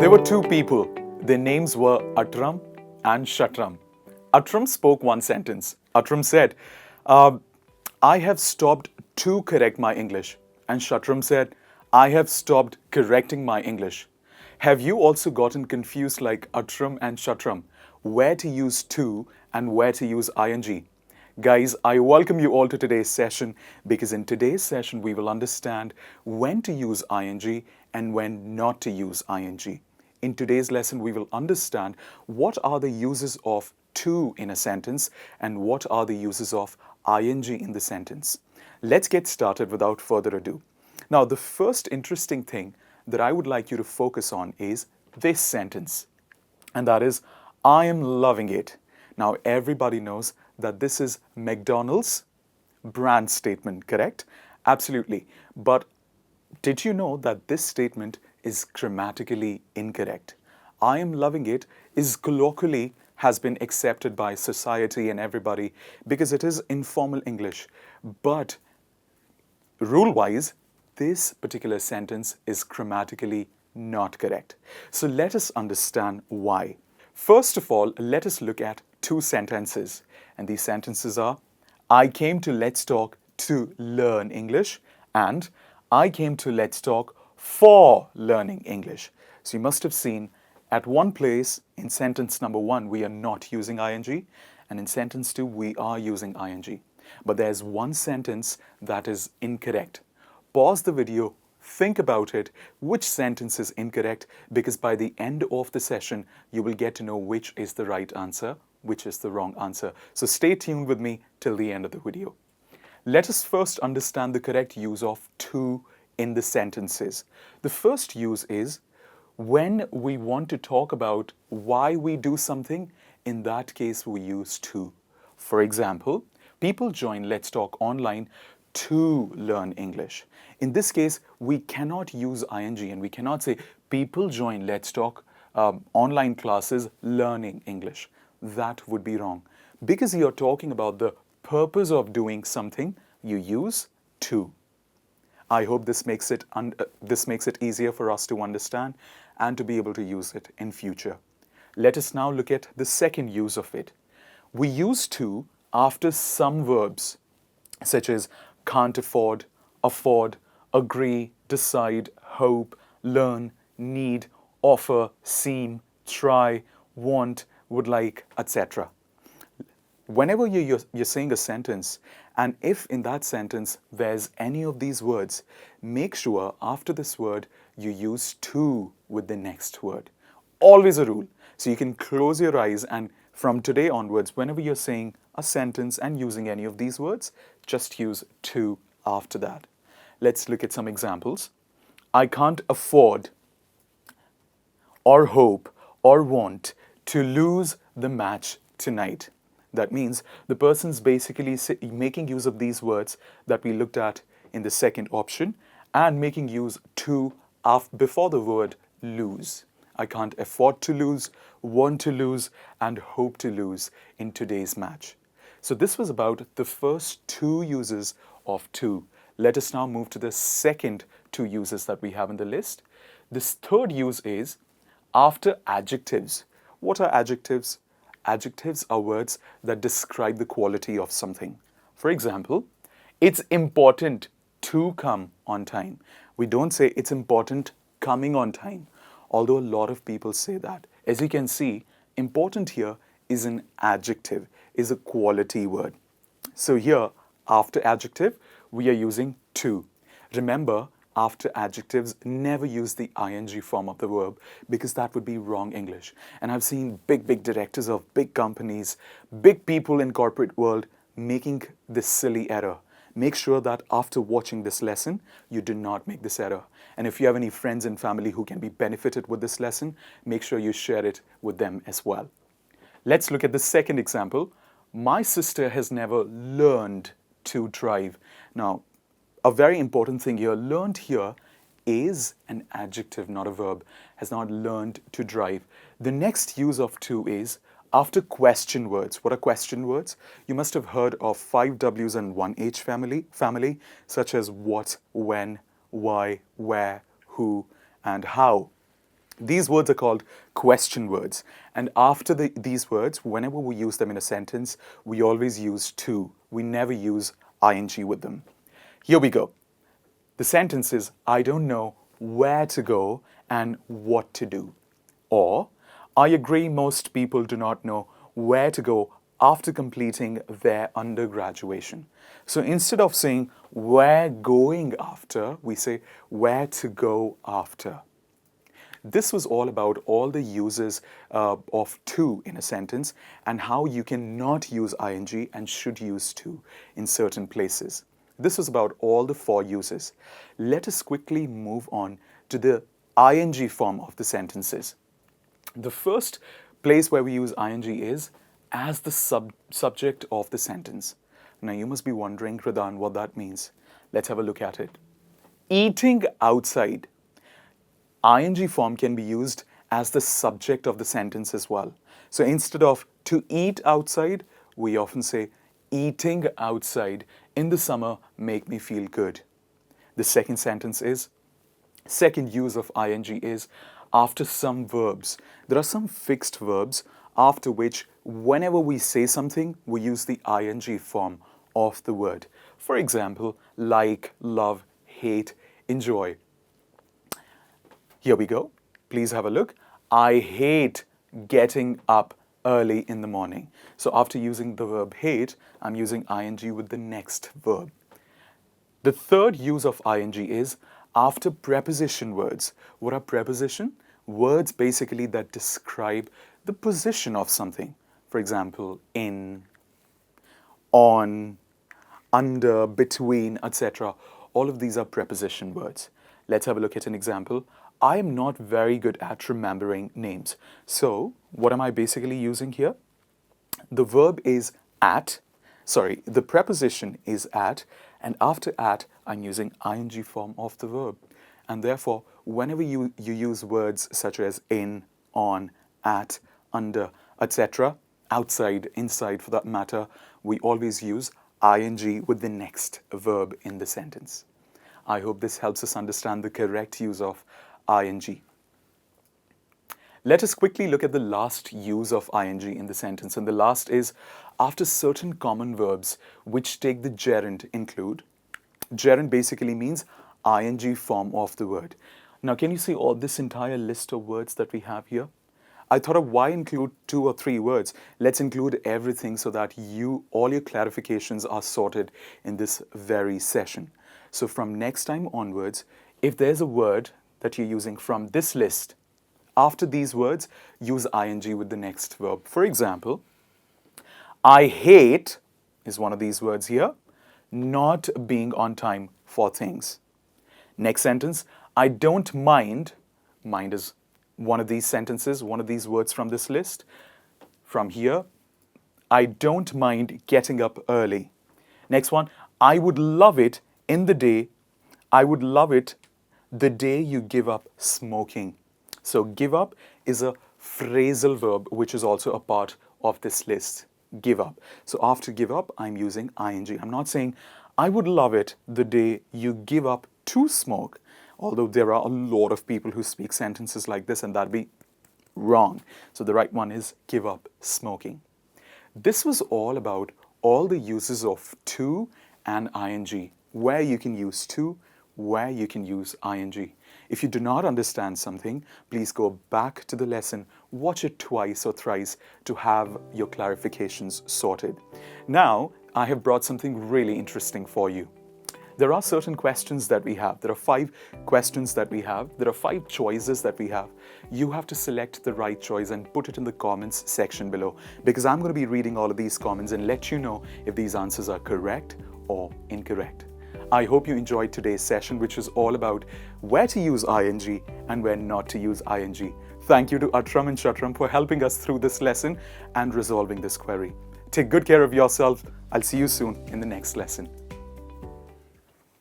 There were two people. Their names were Atram and Shatram. Atram spoke one sentence. Atram said, I have stopped to correct my English. And Shatram said, I have stopped correcting my English. Have you also gotten confused like Atram and Shatram, where to use to and where to use ing? Guys, I welcome you all to today's session because in today's session we will understand when to use ing and when not to use ing. In today's lesson, we will understand what are the uses of to in a sentence and what are the uses of ing in the sentence. Let's get started without further ado. Now, the first interesting thing that I would like you to focus on is this sentence, and that is, I am loving it. Now, everybody knows that this is McDonald's brand statement, correct? Absolutely. But did you know that this statement is grammatically incorrect? I am loving it is colloquially has been accepted by society and everybody because it is informal English. But rule-wise, this particular sentence is grammatically not correct. So let us understand why. First of all, let us look at two sentences. And these sentences are, I came to Let's Talk to learn English and I came to Let's Talk for learning English. So you must have seen at one place in sentence number one, we are not using ing, and in sentence two, we are using ing. But there's one sentence that is incorrect. Pause the video, think about it, which sentence is incorrect, because by the end of the session, you will get to know which is the right answer, which is the wrong answer. So stay tuned with me till the end of the video. Let us first understand the correct use of to in the sentences. The first use is when we want to talk about why we do something, in that case we use to. For example, people join Let's Talk online to learn English. In this case, we cannot use ing and we cannot say people join Let's Talk online classes learning English. That would be wrong. Because you're talking about the purpose of doing something, you use to. I hope this makes it easier for us to understand and to be able to use it in future. Let us now look at the second use of it. We use to after some verbs such as can't afford, agree, decide, hope, learn, need, offer, seem, try, want, would like, etc. Whenever you're saying a sentence, and if in that sentence there's any of these words, make sure after this word you use to with the next word. Always a rule. So you can close your eyes and from today onwards, whenever you're saying a sentence and using any of these words, just use to after that. Let's look at some examples. I can't afford or hope or want to lose the match tonight. That means the person's basically making use of these words that we looked at in the second option and making use to before the word lose. I can't afford to lose, want to lose, and hope to lose in today's match. So this was about the first two uses of to. Let us now move to the second two uses that we have in the list. This third use is after adjectives. What are adjectives? Adjectives are words that describe the quality of something. For example, it's important to come on time. We don't say it's important coming on time, although a lot of people say that. As you can see, important here is an adjective, is a quality word. So here, after adjective, we are using to. Remember, after adjectives, never use the ing form of the verb because that would be wrong English. And I've seen big directors of big companies, big people in corporate world making this silly error. Make sure that after watching this lesson, you do not make this error. And if you have any friends and family who can be benefited with this lesson, make sure you share it with them as well. Let's look at the second example. My sister has never learned to drive. Now, a very important thing here, learned here is an adjective, not a verb, has not learned to drive. The next use of to is After question words, what are question words? You must have heard of 5 W's and 1 H family, such as what, when, why, where, who, and how. These words are called question words. And after these words, whenever we use them in a sentence, we always use to. We never use ing with them. Here we go. The sentence is, I don't know where to go and what to do. Or, I agree most people do not know where to go after completing their undergraduation. So instead of saying where going after, we say where to go after. This was all about all the uses of to in a sentence and how you can not use ing and should use to in certain places. This was about all the 4 uses. Let us quickly move on to the ing form of the sentences. The first place where we use ing is as the subject of the sentence. Now you must be wondering, Hridhaan, what that means. Let's have a look at it. Eating outside. Ing form can be used as the subject of the sentence as well. So instead of to eat outside, we often say eating outside in the summer make me feel good. The second use of ing is after some verbs. There are some fixed verbs after which whenever we say something, we use the ing form of the word. For example, like, love, hate, enjoy. Here we go. Please have a look. I hate getting up early in the morning. So after using the verb hate, I'm using ing with the next verb. The third use of ing is after preposition words. What are preposition? Words basically that describe the position of something. For example, in, on, under, between, etc. All of these are preposition words. Let's have a look at an example. I am not very good at remembering names. So, what am I basically using here? The verb is the preposition is at, and after at, I'm using ing form of the verb. And therefore, whenever you use words such as in, on, at, under, etc., outside, inside for that matter, we always use ing with the next verb in the sentence. I hope this helps us understand the correct use of ing. Let us quickly look at the last use of ing in the sentence. And the last is after certain common verbs which take the gerund include. Gerund basically means ing form of the word. Now, can you see all this entire list of words that we have here? I thought of why include 2 or 3 words. Let's include everything so that all your clarifications are sorted in this very session. So from next time onwards, if there's a word that you're using from this list, after these words, use ing with the next verb. For example, I hate is one of these words here, not being on time for things. Next sentence, I don't mind. Mind is one of these sentences, one of these words from this list. From here, I don't mind getting up early. Next one, I would love it the day you give up smoking. So give up is a phrasal verb which is also a part of this list. Give up. So after give up, I'm using ing. I'm not saying I would love it the day you give up to smoke, although there are a lot of people who speak sentences like this and that'd be wrong. So the right one is give up smoking. This was all about all the uses of to and ing, where you can use to, where you can use ing. If you do not understand something, please go back to the lesson, watch it twice or thrice to have your clarifications sorted. Now, I have brought something really interesting for you. There are certain questions that we have. There are 5 questions that we have. There are 5 choices that we have. You have to select the right choice and put it in the comments section below, because I'm going to be reading all of these comments and let you know if these answers are correct or incorrect. I hope you enjoyed today's session, which is all about where to use ing and where not to use ing. Thank you to Atram and Shatram for helping us through this lesson and resolving this query. Take good care of yourself. I'll see you soon in the next lesson.